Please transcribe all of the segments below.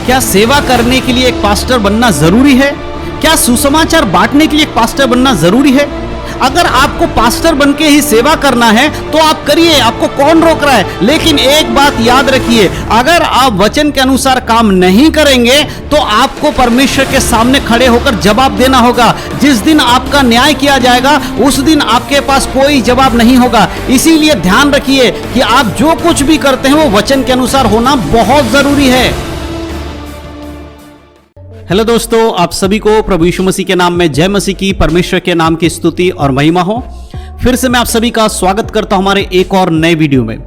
क्या सेवा करने के लिए एक पास्टर बनना जरूरी है? क्या सुसमाचार बांटने के लिए एक पास्टर बनना जरूरी है? अगर आपको पास्टर बन के ही सेवा करना है तो आप करिए, आपको कौन रोक रहा है। लेकिन एक बात याद रखिए, अगर आप वचन के अनुसार काम नहीं करेंगे तो आपको परमेश्वर के सामने खड़े होकर जवाब देना होगा। जिस दिन आपका न्याय किया जाएगा उस दिन आपके पास कोई जवाब नहीं होगा। इसीलिए ध्यान रखिए कि आप जो कुछ भी करते हैं वो वचन के अनुसार होना बहुत जरूरी है। हेलो दोस्तों, आप सभी को प्रभु यीशु मसीह के नाम में जय मसीह की, परमेश्वर के नाम की स्तुति और महिमा हो। फिर से मैं आप सभी का स्वागत करता हूं हमारे एक और नए वीडियो में।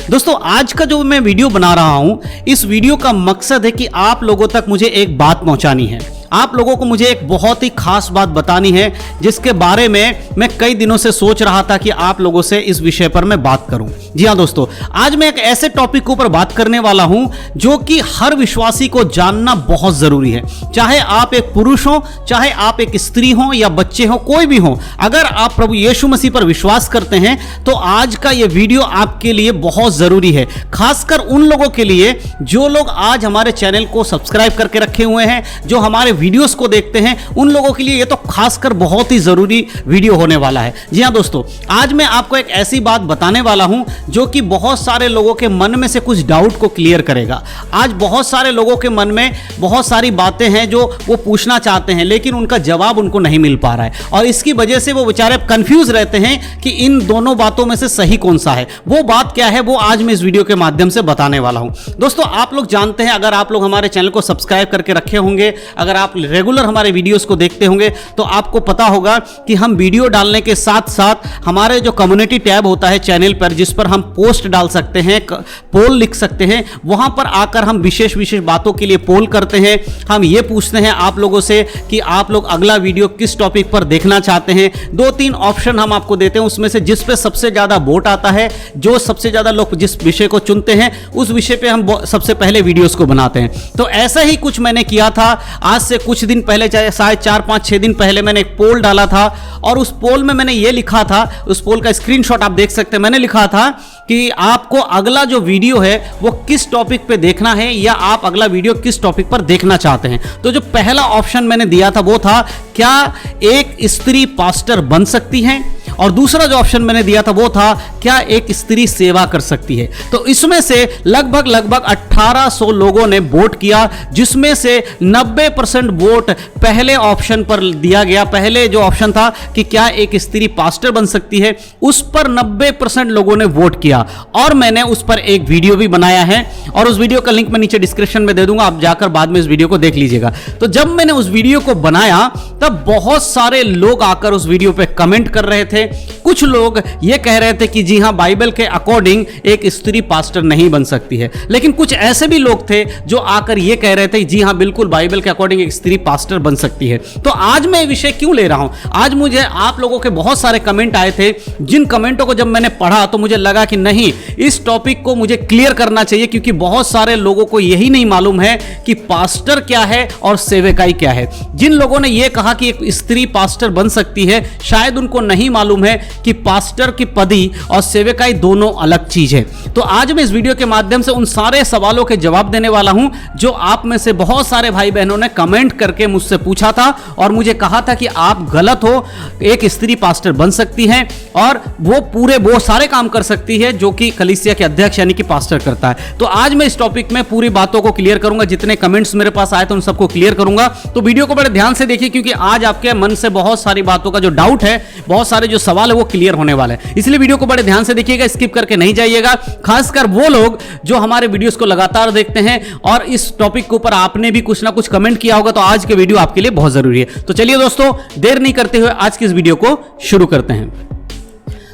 दोस्तों, आज का जो मैं वीडियो बना रहा हूं, इस वीडियो का मकसद है कि आप लोगों तक मुझे एक बात पहुंचानी है। आप लोगों को मुझे एक बहुत ही खास बात बतानी है जिसके बारे में मैं कई दिनों से सोच रहा था कि आप लोगों से इस विषय पर मैं बात करूं। जी हां दोस्तों, आज मैं एक ऐसे टॉपिक के ऊपर बात करने वाला हूं जो कि हर विश्वासी को जानना बहुत जरूरी है। चाहे आप एक पुरुष हो, चाहे आप एक स्त्री हो या बच्चे हो, कोई भी हो, अगर आप प्रभु यीशु मसीह पर विश्वास करते हैं तो आज का यह वीडियो आपके लिए बहुत जरूरी है। खासकर उन लोगों के लिए जो लोग आज हमारे चैनल को सब्सक्राइब करके रखे हुए हैं, जो हमारे वीडियोस को देखते हैं, उन लोगों के लिए ये तो खासकर बहुत ही जरूरी वीडियो होने वाला है। जी हां दोस्तों, आज मैं आपको एक ऐसी बात बताने वाला हूं जो कि बहुत सारे लोगों के मन में से कुछ डाउट को क्लियर करेगा। आज बहुत सारे लोगों के मन में बहुत सारी बातें हैं जो वो पूछना चाहते हैं लेकिन उनका जवाब उनको नहीं मिल पा रहा है और इसकी वजह से वो बेचारे कंफ्यूज रहते हैं कि इन दोनों बातों में से सही कौन सा है। वो बात क्या है वो आज मैं इस वीडियो के माध्यम से बताने वाला हूं। दोस्तों, आप लोग जानते हैं, अगर आप लोग हमारे चैनल को सब्सक्राइब करके रखे होंगे, अगर आप रेगुलर हमारे वीडियोस को देखते होंगे तो आपको पता होगा कि हम वीडियो डालने के साथ साथ हमारे जो कम्युनिटी टैब होता है चैनल पर, जिस पर हम पोस्ट डाल सकते हैं, पोल लिख सकते हैं, वहां पर आकर हम विशेष विशेष बातों के लिए पोल करते हैं। हम ये पूछते हैं आप लोगों से कि आप लोग अगला वीडियो किस टॉपिक पर देखना चाहते हैं। 2-3 ऑप्शन हम आपको देते हैं, उसमें से जिस पे सबसे ज्यादा वोट आता है, जो सबसे ज्यादा लोग जिस विषय को चुनते हैं उस विषय पे हम सबसे पहले वीडियोस को बनाते हैं। तो ऐसा ही कुछ मैंने किया था। आज से कुछ दिन पहले, चाहे शायद 4-5-6 दिन पहले, मैंने एक पोल डाला था और उस पोल में मैंने ये लिखा था, उस पोल का स्क्रीनशॉट आप देख सकते हैं। मैंने लिखा था कि आपको अगला जो वीडियो है वो किस टॉपिक पे देखना है या आप अगला वीडियो किस टॉपिक पर देखना चाहते हैं। तो जो पहला ऑप्शन मैंने दिया था वो था, क्या एक स्त्री पास्टर बन सकती है, और दूसरा जो ऑप्शन मैंने दिया था वो था, क्या एक स्त्री सेवा कर सकती है। तो इसमें से लगभग 1800 लोगों ने वोट किया, जिसमें से 90% वोट पहले ऑप्शन पर दिया गया। पहले जो ऑप्शन था कि क्या एक स्त्री पास्टर बन सकती है, उस पर 90% लोगों ने वोट किया और मैंने उस पर एक वीडियो भी बनाया है और उस वीडियो का लिंक मैं नीचे डिस्क्रिप्शन में दे दूंगा, आप जाकर बाद में इस वीडियो को देख लीजिएगा। तो जब मैंने उस वीडियो को बनाया तब बहुत सारे लोग आकर उस वीडियो पे कमेंट कर रहे थे। कुछ लोग ये कह रहे थे कि जी हां, बाइबल के अकॉर्डिंग एक स्त्री पास्टर नहीं बन सकती है, लेकिन कुछ ऐसे भी लोग थे जो आकर ये कह रहे थे जी हां, बिल्कुल बाइबल के अकॉर्डिंग एक स्त्री पास्टर बन सकती है। तो आज मैं ये विषय क्यों ले रहा हूं, आज मुझे आप लोगों के बहुत सारे कमेंट आए थे, जिन कमेंटों को जब मैंने पढ़ा तो मुझे लगा कि नहीं, इस टॉपिक को मुझे क्लियर करना चाहिए, क्योंकि बहुत सारे लोगों को यही नहीं मालूम है कि पास्टर क्या है और सेवकाई क्या है। जिन लोगों ने यह कहा कि एक स्त्री पास्टर बन सकती है, शायद उनको नहीं मालूम है कि पास्टर की पदी और सेवकाई दोनों अलग चीज है। तो आज मैं इस वीडियो के माध्यम से उन सारे सवालों के जवाब देने वाला हूं जो आप में से बहुत सारे भाई बहनों ने कमेंट करके मुझसे पूछा था और मुझे कहा था कि आप गलत हो, एक स्त्री पास्टर बन सकती है और वो सारे काम कर सकती है जो कि कलीसिया के अध्यक्ष यानी कि पास्टर करता है। तो आज मैं इस टॉपिक में पूरी बातों को क्लियर करूंगा, जितने कमेंट्स मेरे पास आए थे उन सबको क्लियर करूंगा। तो वीडियो को बड़े ध्यान से देखिए, क्योंकि आज आपके मन से बहुत सारी बातों का जो डाउट है, बहुत सारे जो सवाल है वो क्लियर होने वाले हैं। इसलिए वीडियो को बड़े ध्यान से देखिएगा, स्किप करके नहीं जाइएगा। खासकर वो लोग जो हमारे वीडियोस को लगातार देखते हैं और इस टॉपिक के ऊपर आपने भी कुछ ना कुछ कमेंट किया होगा, तो आज के वीडियो आपके लिए बहुत जरूरी है। तो चलिए दोस्तों, देर नहीं करते हुए आज की इस वीडियो को शुरू करते हैं।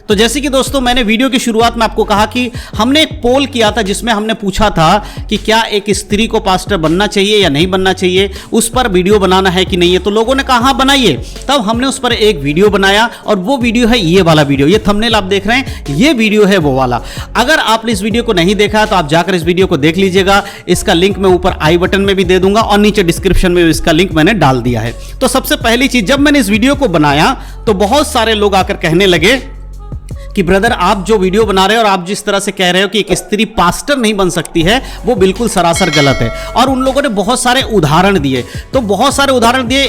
तो जैसे कि दोस्तों, मैंने वीडियो की शुरुआत में आपको कहा कि हमने एक पोल किया था जिसमें हमने पूछा था कि क्या एक स्त्री को पास्टर बनना चाहिए या नहीं बनना चाहिए, उस पर वीडियो बनाना है कि नहीं है। तो लोगों ने कहा हाँ बनाइए। तब हमने उस पर एक वीडियो बनाया और वो वीडियो है ये वाला वीडियो, ये थंबनेल आप देख रहे हैं, ये वीडियो है वो वाला। अगर आपने इस वीडियो को नहीं देखा तो आप जाकर इस वीडियो को देख लीजिएगा। इसका लिंक मैं ऊपर आई बटन में भी दे दूंगा और नीचे डिस्क्रिप्शन में इसका लिंक मैंने डाल दिया है। तो सबसे पहली चीज, जब मैंने इस वीडियो को बनाया तो बहुत सारे लोग आकर कहने लगे कि ब्रदर आप जो वीडियो बना रहे हो और आप जिस तरह से कह रहे हो कि एक स्त्री पास्टर नहीं बन सकती है, वो बिल्कुल सरासर गलत है। और उन लोगों ने बहुत सारे उदाहरण दिए, तो बहुत सारे उदाहरण दिए।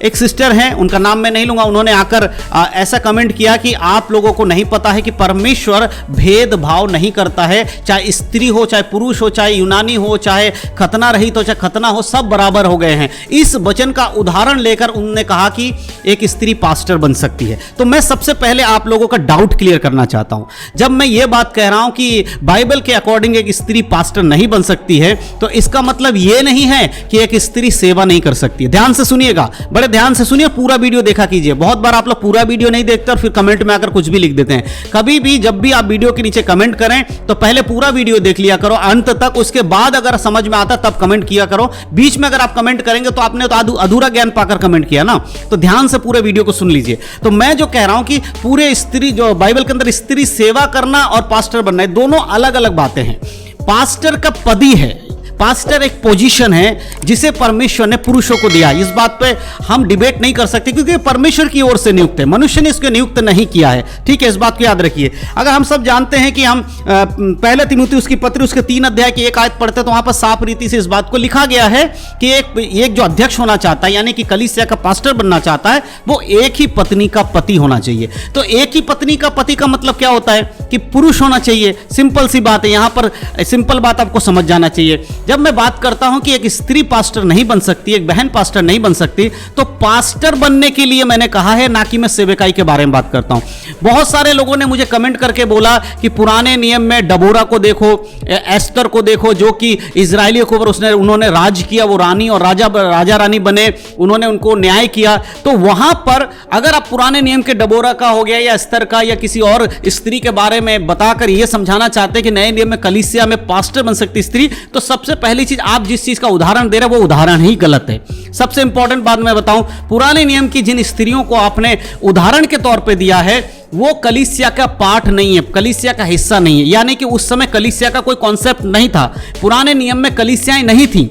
एक सिस्टर हैं, उनका नाम मैं नहीं लूंगा, उन्होंने आकर ऐसा कमेंट किया कि आप लोगों को नहीं पता है कि परमेश्वर भेदभाव नहीं करता है, चाहे स्त्री हो, चाहे पुरुष हो, चाहे यूनानी हो, चाहे खतना रहित हो, चाहे खतना हो, सब बराबर हो गए हैं। इस वचन का उदाहरण लेकर उन्होंने कहा कि एक स्त्री पास्टर बन सकती है। तो मैं सबसे पहले आप लोगों का डाउट क्लियर करना चाहता हूं। जब मैं ये बात कह रहा हूं कि बाइबल के अकॉर्डिंग एक स्त्री पास्टर नहीं बन सकती है, तो इसका मतलब ये नहीं है कि एक स्त्री सेवा नहीं कर सकती है। ध्यान से सुनिएगा, बड़े ध्यान से सुनिए, पूरा वीडियो देखा कीजिए। बहुत बार आप लोग पूरा वीडियो नहीं देखते और फिर कमेंट में आकर कुछ भी लिख देते हैं। कभी भी जब भी आप वीडियो के नीचे कमेंट करें तो पहले पूरा वीडियो देख लिया करो अंत तक, उसके बाद अगर समझ में आता तब कमेंट किया करो। बीच में अगर आप कमेंट करेंगे तो आपने तो अधूरा ज्ञान पाकर कमेंट किया ना। तो ध्यान से पूरे वीडियो को सुन लीजिए। तो मैं जो कह रहा हूं कि पूरे स्त्री जो बाइबल के अंदर स्त्री सेवा करना और पास्टर बनना, दोनों अलग अलग बातें हैं। पास्टर का पद है, पास्टर एक पोजीशन है जिसे परमेश्वर ने पुरुषों को दिया। इस बात पे हम डिबेट नहीं कर सकते क्योंकि परमेश्वर की ओर से नियुक्त है, मनुष्य ने इसको नियुक्त नहीं किया है। ठीक है, इस बात को याद रखिए। अगर हम सब जानते हैं कि हम पहले तीमुथियुस उसकी पत्री उसके 3 अध्याय की 1 आयत पढ़ते हैं तो वहां पर साफ रीति से इस बात को लिखा गया है कि एक जो अध्यक्ष होना चाहता है, यानी कि कलीसिया का पास्टर बनना चाहता है, वो एक ही पत्नी का पति होना चाहिए। तो एक ही पत्नी का पति का मतलब क्या होता है कि पुरुष होना चाहिए। सिंपल सी बात है, यहां पर सिंपल बात आपको समझ जाना चाहिए। जब मैं बात करता हूं कि एक स्त्री पास्टर नहीं बन सकती, एक बहन पास्टर नहीं बन सकती, तो पास्टर बनने के लिए मैंने कहा है, ना कि मैं सेवकाई के बारे में बात करता हूं। बहुत सारे लोगों ने मुझे कमेंट करके बोला कि पुराने नियम में डबोरा को देखो, एस्तर को देखो, जो कि इजरायलियों के ऊपर उन्होंने राज किया, वो रानी और राजा रानी बने, उन्होंने उनको न्याय किया। तो वहां पर अगर आप पुराने नियम के डबोरा का हो गया या एस्तर का या किसी और स्त्री के बारे में बताकर यह समझाना चाहते हैं कि नए नियम में कलीसिया में पास्टर बन सकती स्त्री, तो सबसे पहली चीज, आप जिस चीज का उदाहरण दे रहे हैं वो उदाहरण ही गलत है। सबसे इंपॉर्टेंट बात मैं बताऊं, पुराने नियम की जिन स्त्रियों को आपने उदाहरण के तौर पे दिया है वो कलीसिया का पार्ट नहीं है, कलीसिया का हिस्सा नहीं है। यानी कि उस समय कलीसिया का कोई कॉन्सेप्ट नहीं था, पुराने नियम में कलीसियाएं नहीं थी।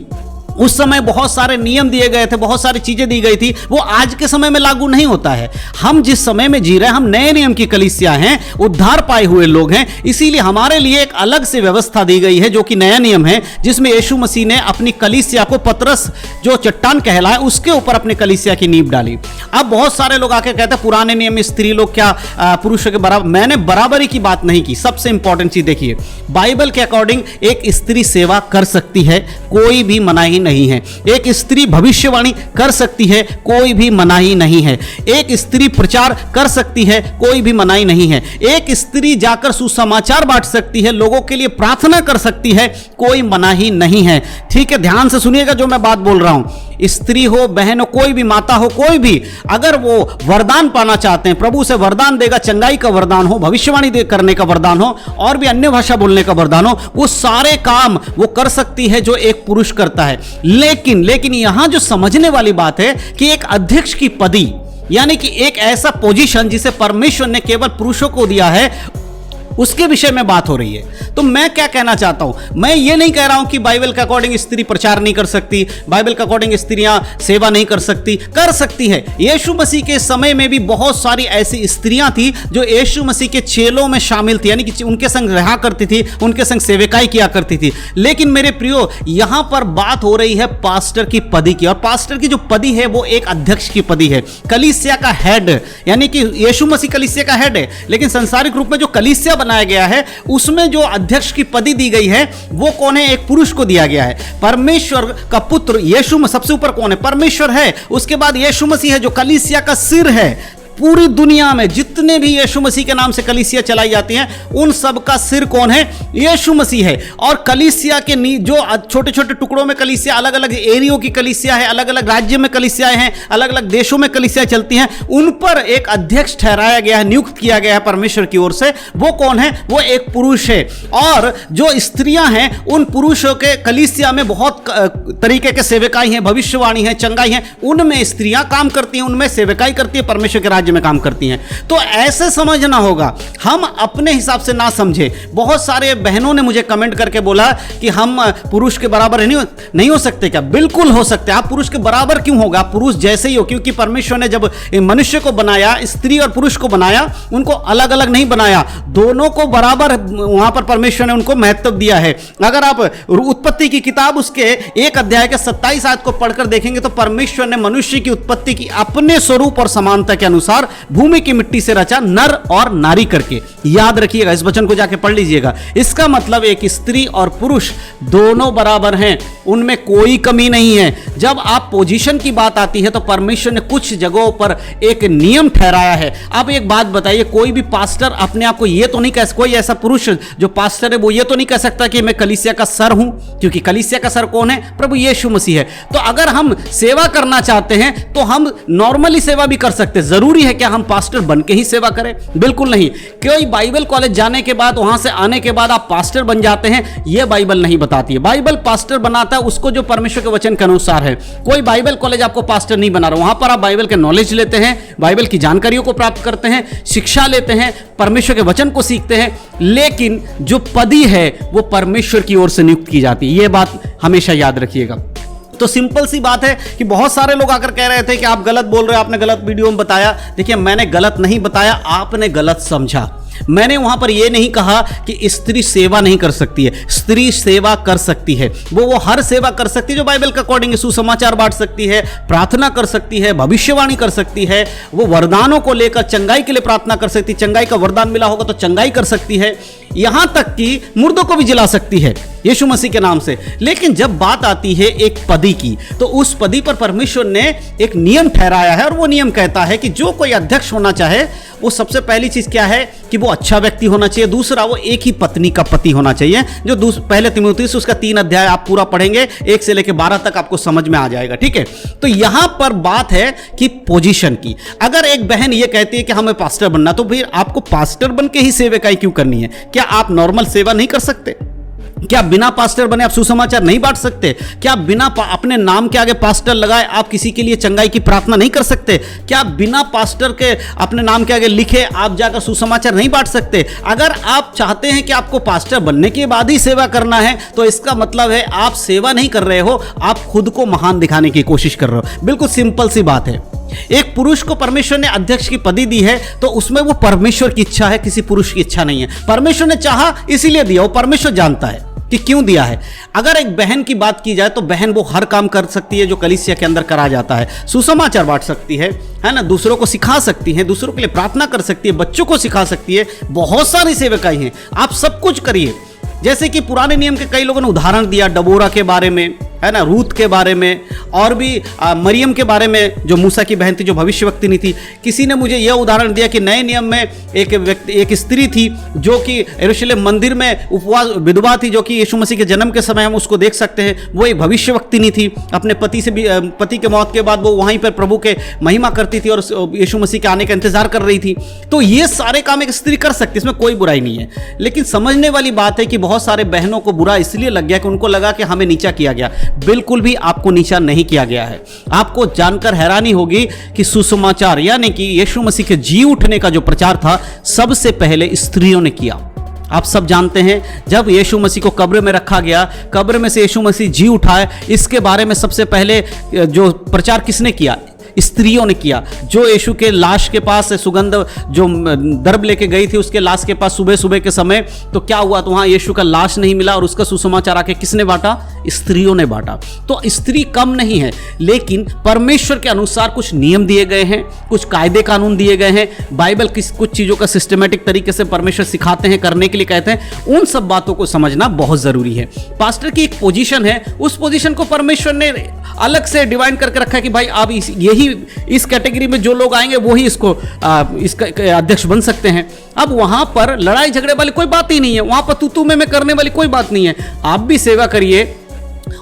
उस समय बहुत सारे नियम दिए गए थे, बहुत सारी चीजें दी गई थी, वो आज के समय में लागू नहीं होता है। हम जिस समय में जी रहे हैं, हम नए नियम की कलीसिया हैं, उद्धार पाए हुए लोग हैं, इसीलिए हमारे लिए एक अलग से व्यवस्था दी गई है जो कि नया नियम है, जिसमें यीशु मसीह ने अपनी कलीसिया को पतरस जो चट्टान कहलाए उसके ऊपर अपनी कलीसिया की नींव डाली। अब बहुत सारे लोग आके कहते हैं पुराने नियम में स्त्री लोग क्या पुरुषों के बराबर। मैंने बराबरी की बात नहीं की। सबसे इंपॉर्टेंट चीज देखिए, बाइबल के अकॉर्डिंग एक स्त्री सेवा कर सकती है, कोई भी मनाही नहीं है। एक स्त्री भविष्यवाणी कर सकती है, कोई भी मनाही नहीं है। एक स्त्री प्रचार कर सकती है, कोई भी मनाही नहीं है। एक स्त्री जाकर सुसमाचार बांट सकती है, लोगों के लिए प्रार्थना कर सकती है, कोई मनाही नहीं है। ठीक है, ध्यान से सुनिएगा जो मैं बात बोल रहा हूं। स्त्री हो, बहन हो, कोई भी माता हो, कोई भी अगर वो वरदान पाना चाहते हैं, प्रभु से वरदान देगा, चंगाई का वरदान हो, भविष्यवाणी करने का वरदान हो, और भी अन्य भाषा बोलने का वरदान हो, वो सारे काम वो कर सकती है जो एक पुरुष करता है। लेकिन यहां जो समझने वाली बात है कि एक अध्यक्ष की पदी, यानी कि एक ऐसा पोजीशन जिसे परमेश्वर ने केवल पुरुषों को दिया है, उसके विषय में बात हो रही है। तो मैं क्या कहना चाहता हूं, मैं ये नहीं कह रहा हूं कि बाइबल के अकॉर्डिंग स्त्री प्रचार नहीं कर सकती, बाइबल के अकॉर्डिंग स्त्रियां सेवा नहीं कर सकती, कर सकती है। यीशु मसीह के समय में भी बहुत सारी ऐसी स्त्रियां थी जो यीशु मसीह के चेलों में शामिल थी, यानी कि उनके संग रहा करती थी, उनके संग सेवकाई किया करती थी। लेकिन मेरे प्रियो, यहां पर बात हो रही है पास्टर की पदी की, और पास्टर की जो पदी है वो एक अध्यक्ष की पदी है, कलीसिया का हेड, यानी कि यीशु मसीह कलीसिया का हेड है। लेकिन सांसारिक रूप में जो कलीसिया बनाया गया है उसमें जो अध्यक्ष की पदी दी गई है वो कौन है? एक पुरुष को दिया गया है। परमेश्वर का पुत्र यीशु, सबसे ऊपर कौन है? परमेश्वर है। उसके बाद यीशु मसीह है जो कलीसिया का सिर है। पूरी दुनिया में जितने भी यीशु मसीह के नाम से कलीसिया चलाई जाती हैं, उन सब का सिर कौन है? यीशु मसीह है। और कलीसिया के जो छोटे छोटे टुकड़ों में कलीसिया, अलग अलग एरियो की कलीसिया है, अलग अलग राज्य में कलीसियाएं हैं, अलग अलग देशों में कलीसिया चलती हैं, उन पर एक अध्यक्ष ठहराया गया है, नियुक्त किया गया है परमेश्वर की ओर से। वो कौन है? वो एक पुरुष है। और जो स्त्रियां हैं, उन पुरुषों के कलीसिया में बहुत तरीके के सेवकाई हैं, भविष्यवाणी है, चंगाई है, उनमें स्त्रियां काम करती हैं, उनमें सेवकाई करती है, परमेश्वर के राज्य राज्य में काम करती हैं। तो ऐसे समझना होगा, हम अपने हिसाब से ना समझे। बहुत सारे बहनों ने मुझे कमेंट करके बोला कि हम पुरुष के बराबर नहीं हो सकते क्या? बिल्कुल हो सकते। आप पुरुष के बराबर क्यों होगा? पुरुष जैसे ही हो, क्योंकि परमेश्वर ने जब मनुष्य को बनाया, स्त्री और पुरुष को बनाया, उनको अलग अलग नहीं बनाया, दोनों को बराबर वहां पर परमेश्वर ने उनको महत्व दिया है। अगर आप उत्पत्ति की किताब उसके 1 अध्याय के 27 आयत को पढ़कर देखेंगे तो परमेश्वर ने मनुष्य की उत्पत्ति की अपने स्वरूप और समानता के अनुसार भूमि की मिट्टी से रचा, नर और नारी करके। याद रखिएगा, इस वचन को जाके पढ़ लीजिएगा। इसका मतलब एक स्त्री और पुरुष दोनों बराबर हैं, उनमें कोई कमी नहीं है। जब आप पोजीशन की बात आती है तो परमेश्वर ने कुछ जगहों पर एक नियम ठहराया है। अब एक बात बताइए, कोई भी पास्टर अपने आप को ये तो नहीं कह, कोई ऐसा पुरुष जो पास्टर है वो ये तो नहीं कह सकता कि मैं कलीसिया का सर हूं, क्योंकि कलीसिया का सर कौन है? प्रभु यीशु मसीह है। तो अगर हम सेवा करना चाहते हैं तो हम नॉर्मली सेवा भी कर सकते हैं। जरूरी है क्या हम पास्टर बन के ही सेवा करें? बिल्कुल नहीं। कोई बाइबल कॉलेज जाने के बाद, वहां से आने के बाद आप पास्टर बन जाते हैं, यह बाइबल नहीं बताती है। बाइबल पास्टर बनाता है उसको जो परमेश्वर के वचन के अनुसार है। कोई बाइबल कॉलेज आपको पास्टर नहीं बना रहा, वहां पर आप बाइबल के नॉलेज लेते हैं, बाइबल की जानकारियों को प्राप्त करते हैं, शिक्षा लेते हैं, परमेश्वर के वचन को सीखते हैं, लेकिन जो पदी है वो परमेश्वर की ओर से नियुक्त की जाती है। यह बात हमेशा याद रखिएगा। तो सिंपल सी बात है कि बहुत सारे लोग आकर कह रहे थे कि आप गलत बोल रहे हो, आपने गलत वीडियो में बताया। देखिए, मैंने गलत नहीं बताया, आपने गलत समझा। मैंने वहां पर यह नहीं कहा कि स्त्री सेवा नहीं कर सकती है। स्त्री सेवा कर सकती है, वो हर सेवा कर सकती है जो बाइबल के अकॉर्डिंग है। सुसमाचार बांट सकती है, प्रार्थना कर सकती है, भविष्यवाणी कर सकती है, वो वरदानों को लेकर चंगाई के लिए प्रार्थना कर सकती है, चंगाई का वरदान मिला होगा तो चंगाई कर सकती है, यहां तक कि मुर्दों को भी जिला सकती है यीशु मसीह के नाम से। लेकिन जब बात आती है एक पदी की, तो उस पदी पर परमेश्वर ने एक नियम ठहराया है, और वो नियम कहता है कि जो कोई अध्यक्ष होना चाहे, वो सबसे पहली चीज क्या है कि वो अच्छा व्यक्ति होना चाहिए। दूसरा, वो एक ही पत्नी का पति होना चाहिए। जो पहले तिमुथियुस उसका 3 अध्याय आप पूरा पढ़ेंगे, 1 से लेकर 12 तक आपको समझ में आ जाएगा। ठीक है, तो यहां पर बात है कि पोजीशन की। अगर एक बहन ये कहती है कि हमें पास्टर बनना, तो फिर आपको पास्टर बन के ही सेवकाई क्यों करनी है? क्या आप नॉर्मल सेवा नहीं कर सकते? क्या बिना पास्टर बने आप सुसमाचार नहीं बांट सकते? क्या बिना अपने नाम के आगे पास्टर लगाए आप किसी के लिए चंगाई की प्रार्थना नहीं कर सकते? क्या बिना पास्टर के अपने नाम के आगे लिखे आप जाकर सुसमाचार नहीं बांट सकते? अगर आप चाहते हैं कि आपको पास्टर बनने के बाद ही सेवा करना है, तो इसका मतलब है आप सेवा नहीं कर रहे हो, आप खुद को महान दिखाने की कोशिश कर रहे हो। बिल्कुल सिंपल सी बात है। एक पुरुष को परमेश्वर ने अध्यक्ष की पदवी दी है, तो उसमें वो परमेश्वर की इच्छा है, किसी पुरुष की इच्छा नहीं है। परमेश्वर ने चाहा इसीलिए दिया, वो परमेश्वर जानता है कि क्यों दिया है। अगर एक बहन की बात की जाए तो बहन वो हर काम कर सकती है जो कलीसिया के अंदर करा जाता है। सुसमाचार बांट सकती है ना, दूसरों को सिखा सकती है, दूसरों के लिए प्रार्थना कर सकती है, बच्चों को सिखा सकती है, बहुत सारी सेवकाई हैं। आप सब कुछ करिए। जैसे कि पुराने नियम के कई लोगों ने उदाहरण दिया, डबोरा के बारे में, है ना, रूत के बारे में, और भी मरियम के बारे में जो मूसा की बहन थी, जो भविष्यवक्ति नहीं थी। किसी ने मुझे यह उदाहरण दिया कि नए नियम में एक स्त्री थी जो कि यरूशलेम मंदिर में उपवास विधवा थी, जो कि यीशु मसीह के जन्म के समय हम उसको देख सकते हैं। वो एक भविष्यवक्ति नहीं थी, अपने पति के मौत के बाद वो वहीं पर प्रभु के महिमा करती थी और यीशु मसीह के आने का इंतजार कर रही थी। तो ये सारे काम एक स्त्री कर सकती है, इसमें कोई बुराई नहीं है। लेकिन समझने वाली बात है कि बहुत सारे बहनों को बुरा इसलिए लग गया कि उनको लगा कि हमें नीचा किया गया। बिल्कुल भी आपको नीचा नहीं किया गया है। आपको जानकर हैरानी होगी कि सुसमाचार यानी कि यीशु मसीह के जी उठने का जो प्रचार था, सबसे पहले स्त्रियों ने किया। आप सब जानते हैं, जब यीशु मसीह को कब्र में रखा गया, कब्र में से यीशु मसीह जी उठाए, इसके बारे में सबसे पहले जो प्रचार किसने किया? स्त्रियों ने किया। जो यीशु के लाश के पास सुगंध जो दर्ब लेके गई थी, उसके लाश के पास सुबह सुबह के समय तो क्या हुआ, तो वहां यीशु का लाश नहीं मिला और उसका सुसमाचार आके किसने बांटा? स्त्रियों ने बांटा। तो स्त्री कम नहीं है, लेकिन परमेश्वर के अनुसार कुछ नियम दिए गए हैं, कुछ कायदे कानून दिए गए हैं। बाइबल कुछ चीजों का सिस्टमेटिक तरीके से परमेश्वर सिखाते हैं, करने के लिए कहते हैं। उन सब बातों को समझना बहुत जरूरी है। पास्टर की एक पोजीशन है, उस पोजीशन को परमेश्वर ने अलग से डिवाइन करके रखा है कि भाई आप यही इस कैटेगरी में जो लोग आएंगे वो ही इसका अध्यक्ष बन सकते हैं। अब वहां पर लड़ाई झगड़े वाली कोई बात ही नहीं है, वहां पर तू मैं करने वाली कोई बात नहीं है। आप भी सेवा करिए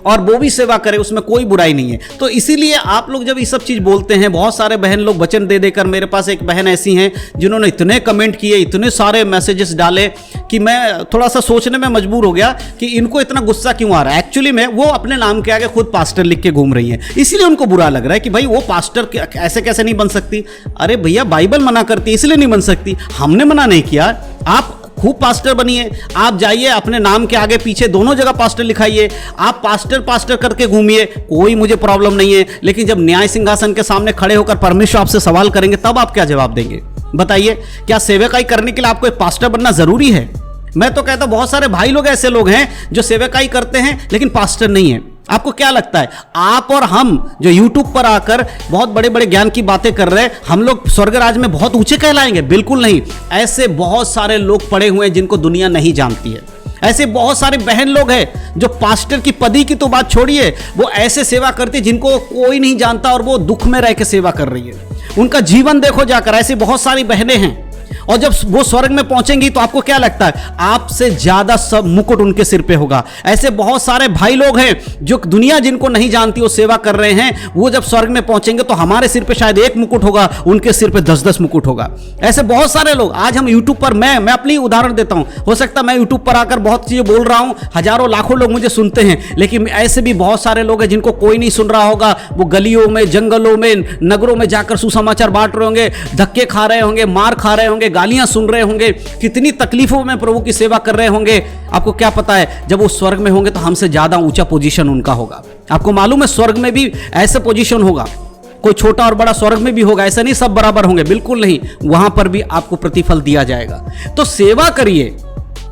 और वो भी सेवा करे, उसमें कोई बुराई नहीं है। तो इसीलिए आप लोग जब ये सब चीज़ बोलते हैं, बहुत सारे बहन लोग वचन दे देकर, मेरे पास एक बहन ऐसी हैं जिन्होंने इतने कमेंट किए, इतने सारे मैसेजेस डाले कि मैं थोड़ा सा सोचने में मजबूर हो गया कि इनको इतना गुस्सा क्यों आ रहा है। एक्चुअली में वो अपने नाम के आगे खुद पास्टर लिख के घूम रही हैं, इसलिए उनको बुरा लग रहा है कि भाई वो पास्टर ऐसे कैसे नहीं बन सकती। अरे भैया बाइबल मना करती है इसलिए नहीं बन सकती, हमने मना नहीं किया। आप खूब पास्टर बनिए, आप जाइए अपने नाम के आगे पीछे दोनों जगह पास्टर लिखाइए, आप पास्टर पास्टर करके घूमिए, कोई मुझे प्रॉब्लम नहीं है। लेकिन जब न्याय सिंहासन के सामने खड़े होकर परमेश्वर आपसे सवाल करेंगे तब आप क्या जवाब देंगे? बताइए, क्या सेवकाई करने के लिए आपको एक पास्टर बनना जरूरी है? मैं तो कहता हूं बहुत सारे भाई लोग ऐसे लोग हैं जो सेवकाई करते हैं लेकिन पास्टर नहीं है। आपको क्या लगता है आप और हम जो YouTube पर आकर बहुत बड़े बड़े ज्ञान की बातें कर रहे हैं, हम लोग स्वर्ग राज में बहुत ऊंचे कहलाएंगे? बिल्कुल नहीं। ऐसे बहुत सारे लोग पड़े हुए हैं जिनको दुनिया नहीं जानती है। ऐसे बहुत सारे बहन लोग हैं जो पास्टर की पदी की तो बात छोड़िए, वो ऐसे सेवा करती है जिनको कोई नहीं जानता और वो दुख में रह के सेवा कर रही है। उनका जीवन देखो जाकर, ऐसी बहुत सारी बहनें हैं। और जब वो स्वर्ग में पहुंचेंगी तो आपको क्या लगता है आपसे ज्यादा सब मुकुट उनके सिर पे होगा। ऐसे बहुत सारे भाई लोग हैं जो दुनिया जिनको नहीं जानती वो सेवा कर रहे हैं, वो जब स्वर्ग में पहुंचेंगे तो हमारे सिर पे शायद एक मुकुट होगा, उनके सिर पे 10-10 मुकुट होगा। ऐसे बहुत सारे लोग आज हम यूट्यूब पर, मैं अपनी उदाहरण देता हूं, हो सकता है मैं यूट्यूब पर आकर बहुत चीजें बोल रहा हूं, हजारों लाखों लोग मुझे सुनते हैं, लेकिन ऐसे भी बहुत सारे लोग हैं जिनको कोई नहीं सुन रहा होगा। वो गलियों में, जंगलों में, नगरों में जाकर सुसमाचार बांट रहे होंगे, धक्के खा रहे होंगे, मार खा रहे होंगे, गालियां सुन रहे होंगे, कितनी तकलीफों में प्रभु की सेवा कर रहे होंगे। आपको क्या पता है जब वो स्वर्ग में होंगे तो हमसे ज्यादा ऊंचा पोजीशन उनका होगा। आपको मालूम है स्वर्ग में भी ऐसा पोजीशन होगा, कोई छोटा और बड़ा स्वर्ग में भी होगा, ऐसा नहीं सब बराबर होंगे, बिल्कुल नहीं। वहां पर भी आपको प्रतिफल दिया जाएगा। तो सेवा करिए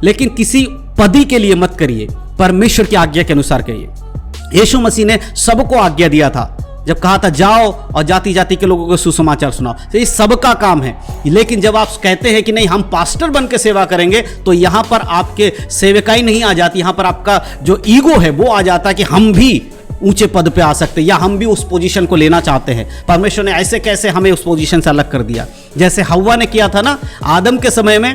लेकिन किसी पदी के लिए मत करिए, परमेश्वर की आज्ञा के अनुसार करिए। यीशु मसीह ने सबको आज्ञा दिया था जब कहा था जाओ और जाति जाति के लोगों को सुसमाचार सुनाओ, तो ये सबका काम है। लेकिन जब आप कहते हैं कि नहीं हम पास्टर बन के सेवा करेंगे, तो यहां पर आपके सेवकाई नहीं आ जाती, यहां पर आपका जो ईगो है वो आ जाता है कि हम भी ऊंचे पद पे आ सकते हैं या हम भी उस पोजीशन को लेना चाहते हैं। परमेश्वर ने ऐसे कैसे हमें उस पोजीशन से अलग कर दिया, जैसे हव्वा ने किया था ना आदम के समय में।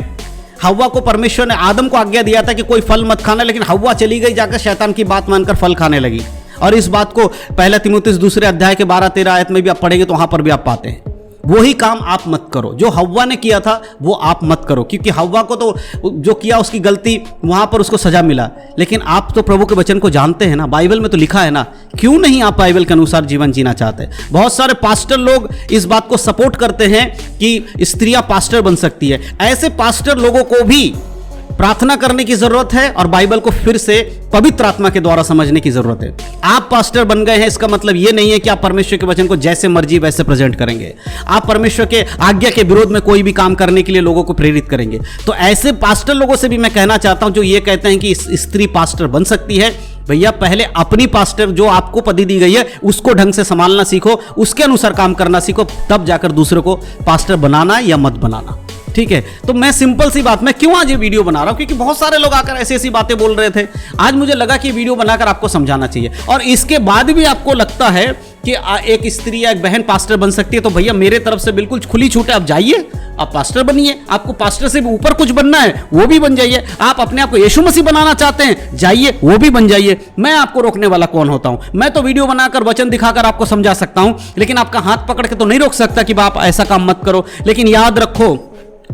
हव्वा को परमेश्वर ने, आदम को आज्ञा दिया था कि कोई फल मत खाना, लेकिन हव्वा चली गई जाकर शैतान की बात मानकर फल खाने लगी। और इस बात को पहला तीमुथियुस 2 अध्याय के 12-13 आयत में भी आप पढ़ेंगे तो वहां पर भी आप पाते हैं। वही काम आप मत करो जो हव्वा ने किया था, वो आप मत करो, क्योंकि हव्वा को तो जो किया उसकी गलती, वहां पर उसको सजा मिला। लेकिन आप तो प्रभु के वचन को जानते हैं ना, बाइबल में तो लिखा है ना, क्यों नहीं आप बाइबल के अनुसार जीवन जीना चाहते? बहुत सारे पास्टर लोग इस बात को सपोर्ट करते हैं कि स्त्रियां पास्टर बन सकती है। ऐसे पास्टर लोगों को भी प्रार्थना करने की जरूरत है और बाइबल को फिर से पवित्र आत्मा के द्वारा समझने की जरूरत है। आप पास्टर बन गए हैं इसका मतलब यह नहीं है कि आप परमेश्वर के वचन को जैसे मर्जी वैसे प्रेजेंट करेंगे, आप परमेश्वर के आज्ञा के विरोध में कोई भी काम करने के लिए लोगों को प्रेरित करेंगे। तो ऐसे पास्टर लोगों से भी मैं कहना चाहता हूं जो ये कहते हैं कि स्त्री पास्टर बन सकती है, भैया पहले अपनी पास्टर जो आपको पदी दी गई है उसको ढंग से संभालना सीखो, उसके अनुसार काम करना सीखो, तब जाकर दूसरे को पास्टर बनाना या मत बनाना। ठीक है, तो मैं सिंपल सी बात, मैं क्यों आज ये वीडियो बना रहा हूं, क्योंकि बहुत सारे लोग आकर ऐसी ऐसी बातें बोल रहे थे। आज मुझे लगा कि वीडियो बनाकर आपको समझाना चाहिए। और इसके बाद भी आपको लगता है कि एक स्त्री या एक बहन पास्टर बन सकती है, तो भैया मेरे तरफ से बिल्कुल खुली छूट है, आप जाइए, आप पास्टर बनिए। आपको पास्टर से भी ऊपर कुछ बनना है वो भी बन जाइए। आप अपने आप को यीशु मसीह बनाना चाहते हैं, जाइए, वो भी बन जाइए। मैं आपको रोकने वाला कौन होता हूं? मैं तो वीडियो बनाकर वचन दिखाकर आपको समझा सकता हूं, लेकिन आपका हाथ पकड़ के तो नहीं रोक सकता कि आप ऐसा काम मत करो। लेकिन याद रखो,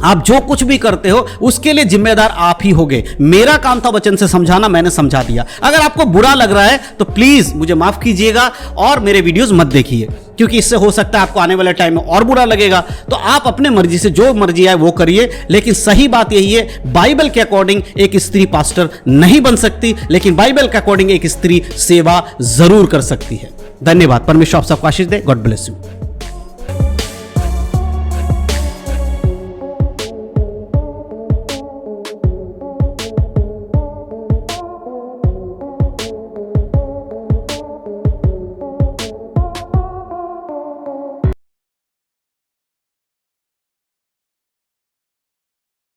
आप जो कुछ भी करते हो उसके लिए जिम्मेदार आप ही होगे। मेरा काम था वचन से समझाना, मैंने समझा दिया। अगर आपको बुरा लग रहा है तो प्लीज मुझे माफ कीजिएगा और मेरे वीडियोस मत देखिए, क्योंकि इससे हो सकता है आपको आने वाले टाइम में और बुरा लगेगा। तो आप अपने मर्जी से जो मर्जी है वो करिए, लेकिन सही बात यही है, बाइबल के अकॉर्डिंग एक स्त्री पास्टर नहीं बन सकती, लेकिन बाइबल के अकॉर्डिंग एक स्त्री सेवा जरूर कर सकती है। धन्यवाद। परमेश्वर आप सबको आशीष दे। God bless you.